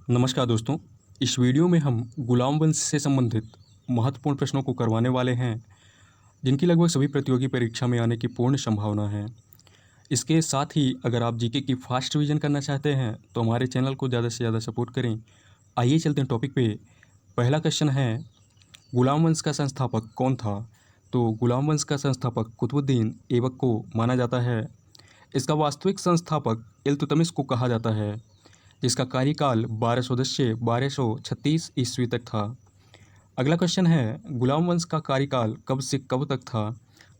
नमस्कार दोस्तों। इस वीडियो में हम गुलाम वंश से संबंधित महत्वपूर्ण प्रश्नों को करवाने वाले हैं जिनकी लगभग सभी प्रतियोगी परीक्षा में आने की पूर्ण संभावना है। इसके साथ ही अगर आप जीके की फास्ट रिवीजन करना चाहते हैं तो हमारे चैनल को ज़्यादा से ज़्यादा सपोर्ट करें। आइए चलते हैं टॉपिक पे। पहला क्वेश्चन है, गुलाम वंश का संस्थापक कौन था? तो गुलाम वंश का संस्थापक कुतुबुद्दीन ऐबक को माना जाता है। इसका वास्तविक संस्थापक इल्तुतमिश को कहा जाता है, जिसका कार्यकाल 1210 से 1236 ईस्वी तक था। अगला क्वेश्चन है, गुलाम वंश का कार्यकाल कब से कब तक था?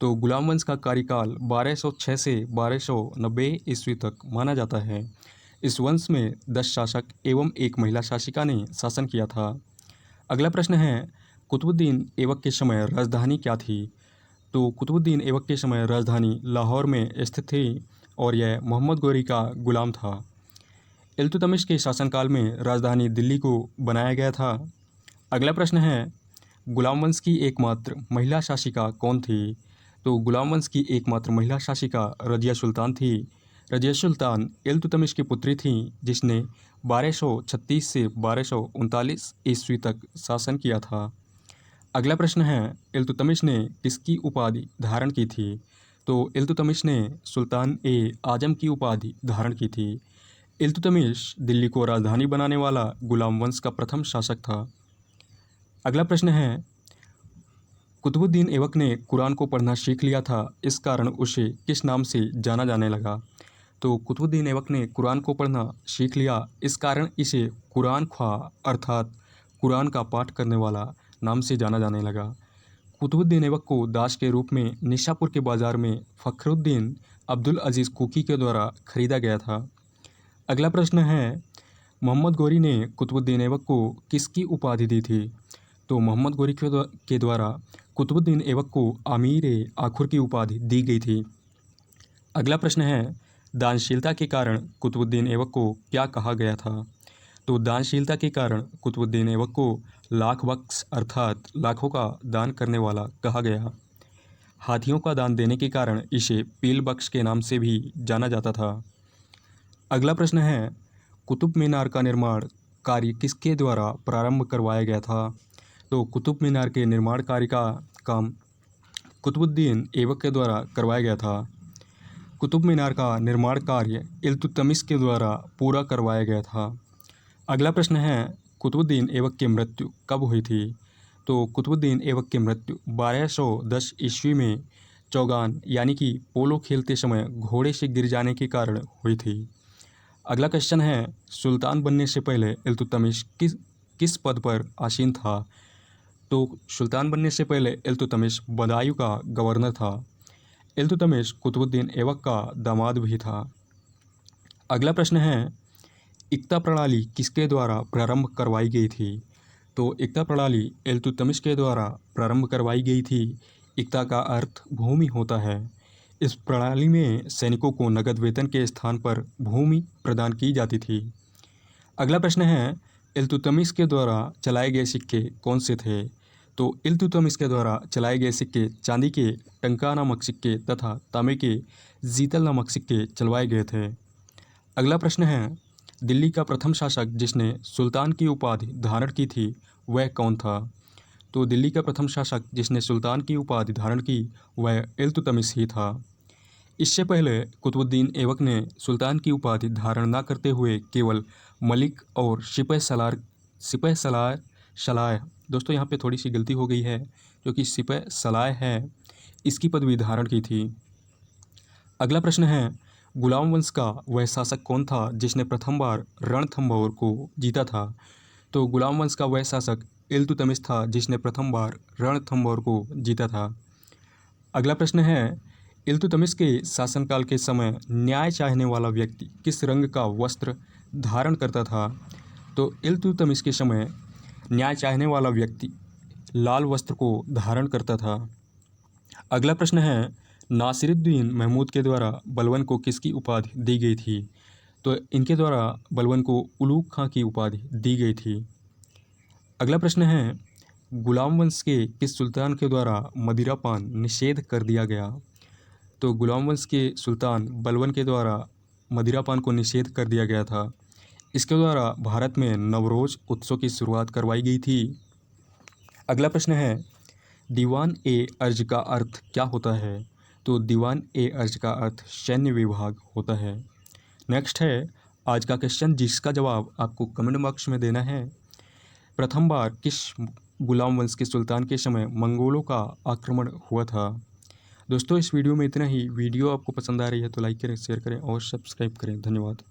तो गुलाम वंश का कार्यकाल 1206 से 1290 ईस्वी तक माना जाता है। इस वंश में 10 शासक एवं एक महिला शासिका ने शासन किया था। अगला प्रश्न है, कुतुबुद्दीन ऐबक के समय राजधानी क्या थी? तो कुतुबुद्दीन ऐबक के समय राजधानी लाहौर में स्थित थी और यह मोहम्मद गौरी का गुलाम था। इल्तुतमिश के शासनकाल में राजधानी दिल्ली को बनाया गया था। अगला प्रश्न है, गुलाम वंश की एकमात्र महिला शासिका कौन थी? तो गुलाम वंश की एकमात्र महिला शासिका रजिया सुल्तान थी। रजिया सुल्तान इल्तुतमिश की पुत्री थी, जिसने 1236 से 1239 ईस्वी तक शासन किया था। अगला प्रश्न है, इल्तुतमिश ने किसकी उपाधि धारण की थी? तो इल्तुतमिश ने सुल्तान ए आजम की उपाधि धारण की थी। इल्तुतमिश दिल्ली को राजधानी बनाने वाला गुलाम वंश का प्रथम शासक था। अगला प्रश्न है, कुतुबुद्दीन ऐबक ने कुरान को पढ़ना सीख लिया था, इस कारण उसे किस नाम से जाना जाने लगा? तो कुतुबुद्दीन ऐबक ने कुरान को पढ़ना सीख लिया, इस कारण इसे कुरान ख्वां अर्थात कुरान का पाठ करने वाला नाम से जाना जाने लगा। कुतुबुद्दीन ऐबक को दास के रूप में निशापुर के बाजार में फ़खरुद्दीन अब्दुल अजीज़ कुकी के द्वारा खरीदा गया था। अगला प्रश्न है, मोहम्मद गौरी ने कुतुबुद्दीन ऐबक को किसकी उपाधि दी थी? तो मोहम्मद गौरी के द्वारा कुतुबुद्दीन ऐबक को अमीर आखुर की उपाधि दी गई थी। अगला प्रश्न है, दानशीलता के कारण कुतुबुद्दीन ऐबक को क्या कहा गया था? तो दानशीलता के कारण कुतुबुद्दीन ऐबक को लाख बख्श अर्थात लाखों का दान करने वाला कहा गया। हाथियों का दान देने के कारण इसे पील बख्श के नाम से भी जाना जाता था। अगला प्रश्न है, कुतुब मीनार का निर्माण कार्य किसके द्वारा प्रारंभ करवाया गया था? तो कुतुब मीनार के निर्माण कार्य का काम कुतुबुद्दीन ऐबक के द्वारा करवाया गया था। कुतुब मीनार का निर्माण कार्य इल्तुतमिश के द्वारा पूरा करवाया गया था। अगला प्रश्न है, कुतुबुद्दीन ऐबक की मृत्यु कब हुई थी? तो कुतुबुद्दीन ऐबक की मृत्यु 1210 ईस्वी में चौगान यानी कि पोलो खेलते समय घोड़े से गिर जाने के कारण हुई थी। अगला क्वेश्चन है, सुल्तान बनने से पहले इल्तुतमिश किस किस पद पर आसीन था? तो सुल्तान बनने से पहले इल्तुतमिश बदायूं का गवर्नर था। इल्तुतमिश कुतुबुद्दीन ऐबक का दामाद भी था। अगला प्रश्न है, इक्ता प्रणाली किसके द्वारा प्रारंभ करवाई गई थी? तो इक्ता प्रणाली इल्तुतमिश के द्वारा प्रारंभ करवाई गई थी। इक्ता का अर्थ भूमि होता है। इस प्रणाली में सैनिकों को नगद वेतन के स्थान पर भूमि प्रदान की जाती थी। अगला प्रश्न है, इल्तुतमिश के द्वारा चलाए गए सिक्के कौन से थे? तो इल्तुतमिश के द्वारा चलाए गए सिक्के चांदी के टंका नामक सिक्के तथा तांबे के जीतल नामक सिक्के चलवाए गए थे। अगला प्रश्न है, दिल्ली का प्रथम शासक जिसने सुल्तान की उपाधि धारण की थी वह कौन था? तो दिल्ली का प्रथम शासक जिसने सुल्तान की उपाधि धारण की वह इल्तुतमिश ही था। इससे पहले कुतुबुद्दीन ऐबक ने सुल्तान की उपाधि धारण न करते हुए केवल मलिक और सिपह सलार दोस्तों यहाँ पे थोड़ी सी गलती हो गई है, जो कि सिपह सलार है, इसकी पदवी धारण की थी। अगला प्रश्न है, गुलाम वंश का वह शासक कौन था जिसने प्रथम बार रणथंभौर को जीता था? तो गुलाम वंश का वह शासक इल्तुतमिश था जिसने प्रथम बार रणथंभौर को जीता था। अगला प्रश्न है, इल्तुतमिश के शासनकाल के समय न्याय चाहने वाला व्यक्ति किस रंग का वस्त्र धारण करता था? तो इल्तुतमिश के समय न्याय चाहने वाला व्यक्ति लाल वस्त्र को धारण करता था। अगला प्रश्न है, नासिरुद्दीन महमूद के द्वारा बलबन को किसकी उपाधि दी गई थी? तो इनके द्वारा बलबन को उलूग खां की उपाधि दी गई थी। अगला प्रश्न है, गुलाम वंश के किस सुल्तान के द्वारा मदिरा पान निषेध कर दिया गया? तो गुलाम वंश के सुल्तान बलबन के द्वारा मदिरा पान को निषेध कर दिया गया था। इसके द्वारा भारत में नवरोज उत्सव की शुरुआत करवाई गई थी। अगला प्रश्न है, दीवान ए अर्ज का अर्थ क्या होता है? तो दीवान ए अर्ज का अर्थ सैन्य विभाग होता है। नेक्स्ट है आज का क्वेश्चन, जिसका जवाब आपको कमेंट बॉक्स में देना है। प्रथम बार किस गुलाम वंश के सुल्तान के समय मंगोलों का आक्रमण हुआ था? दोस्तों इस वीडियो में इतना ही। वीडियो आपको पसंद आ रही है तो लाइक करें, शेयर करें और सब्सक्राइब करें। धन्यवाद।